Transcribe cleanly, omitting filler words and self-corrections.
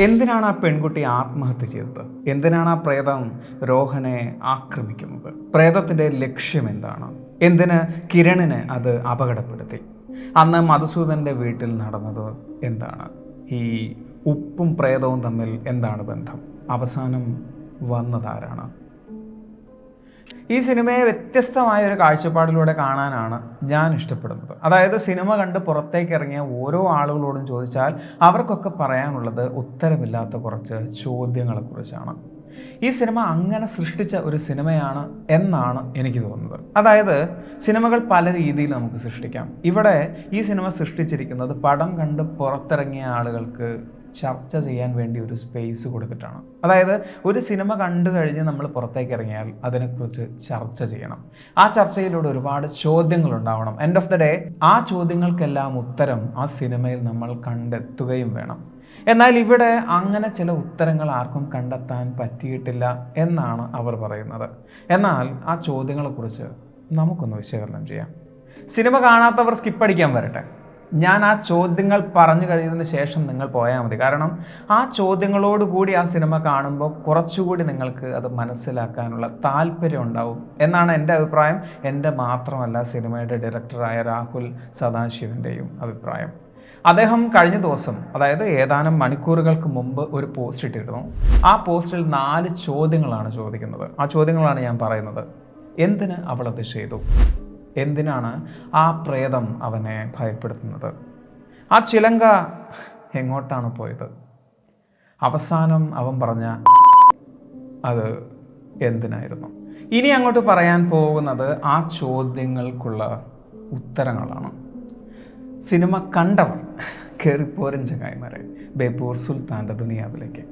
എന്തിനാണ് ആ പെൺകുട്ടി ആത്മഹത്യ ചെയ്തത്? എന്തിനാണ് ആ പ്രേതം രോഹനെ ആക്രമിക്കുന്നത്? പ്രേതത്തിൻ്റെ ലക്ഷ്യം എന്താണ്? എന്തിന് കിരണിനെ അത് അപകടപ്പെടുത്തി? അന്ന് മധുസൂദൻ്റെ വീട്ടിൽ നടന്നത് എന്താണ്? ഈ ഉപ്പും പ്രേതവും തമ്മിൽ എന്താണ് ബന്ധം? അവസാനം വന്നതാരാണ്? ഈ സിനിമയെ വ്യത്യസ്തമായ ഒരു കാഴ്ചപ്പാടിലൂടെ കാണാനാണ് ഞാൻ ഇഷ്ടപ്പെടുന്നത്. അതായത് സിനിമ കണ്ട് പുറത്തേക്ക് ഇറങ്ങിയ ഓരോ ആളുകളോടും ചോദിച്ചാൽ അവർക്കൊക്കെ പറയാനുള്ളത് ഉത്തരമില്ലാത്ത കുറച്ച് ചോദ്യങ്ങളെക്കുറിച്ചാണ്. ഈ സിനിമ അങ്ങനെ സൃഷ്ടിച്ച ഒരു സിനിമയാണ് എന്നാണ് എനിക്ക് തോന്നുന്നത്. അതായത് സിനിമകൾ പല രീതിയിൽ നമുക്ക് സൃഷ്ടിക്കാം. ഇവിടെ ഈ സിനിമ സൃഷ്ടിച്ചിരിക്കുന്നത് പടം കണ്ട് പുറത്തിറങ്ങിയ ആളുകൾക്ക് ചർച്ച ചെയ്യാൻ വേണ്ടി ഒരു സ്പേസ് കൊടുത്തിട്ടാണ്. അതായത് ഒരു സിനിമ കണ്ടു കഴിഞ്ഞ് നമ്മൾ പുറത്തേക്ക് ഇറങ്ങിയാൽ അതിനെക്കുറിച്ച് ചർച്ച ചെയ്യണം. ആ ചർച്ചയിലൂടെ ഒരുപാട് ചോദ്യങ്ങൾ ഉണ്ടാവണം. എൻഡ് ഓഫ് ദ ഡേ ആ ചോദ്യങ്ങൾക്കെല്ലാം ഉത്തരം ആ സിനിമയിൽ നമ്മൾ കണ്ടെത്തുകയും വേണം. എന്നാൽ ഇവിടെ അങ്ങനെ ചില ഉത്തരങ്ങൾ ആർക്കും കണ്ടെത്താൻ പറ്റിയിട്ടില്ല എന്നാണ് അവർ പറയുന്നത്. എന്നാൽ ആ ചോദ്യങ്ങളെക്കുറിച്ച് നമുക്കൊന്ന് വിശകലനം ചെയ്യാം. സിനിമ കാണാത്തവർ സ്കിപ്പടിക്കാൻ വരട്ടെ. ഞാൻ ആ ചോദ്യങ്ങൾ പറഞ്ഞു കഴിയുന്നതിന് ശേഷം നിങ്ങൾ പോയാൽ മതി. കാരണം ആ ചോദ്യങ്ങളോടുകൂടി ആ സിനിമ കാണുമ്പോൾ കുറച്ചുകൂടി നിങ്ങൾക്ക് അത് മനസ്സിലാക്കാനുള്ള താല്പര്യം ഉണ്ടാവും എന്നാണ് എൻ്റെ അഭിപ്രായം. എൻ്റെ മാത്രമല്ല, സിനിമയുടെ ഡയറക്ടറായ രാഹുൽ സദാശിവൻ്റെയും അഭിപ്രായം. അദ്ദേഹം കഴിഞ്ഞ ദിവസം, അതായത് ഏതാനും മണിക്കൂറുകൾക്ക് മുമ്പ് ഒരു പോസ്റ്റ് ഇട്ടിരുന്നു. ആ പോസ്റ്റിൽ 4 ചോദ്യങ്ങളാണ് ചോദിക്കുന്നത്. ആ ചോദ്യങ്ങളാണ് ഞാൻ പറയുന്നത്. എന്തിന് അവളത് ചെയ്തു? എന്തിനാണ് ആ പ്രേതം അവനെ ഭയപ്പെടുത്തുന്നത്? ആ ചിലങ്ക എങ്ങോട്ടാണ് പോയത്? അവസാനം അവൻ പറഞ്ഞ അത് എന്തിനായിരുന്നു? ഇനി അങ്ങോട്ട് പറയാൻ പോകുന്നത് ആ ചോദ്യങ്ങൾക്കുള്ള ഉത്തരങ്ങളാണ്. സിനിമ കണ്ടവർ കയറിപ്പോരൻ ചങ്ങായിമാരെ ബേപ്പൂർ സുൽത്താൻ്റെ ദുനിയാവിലേക്ക്.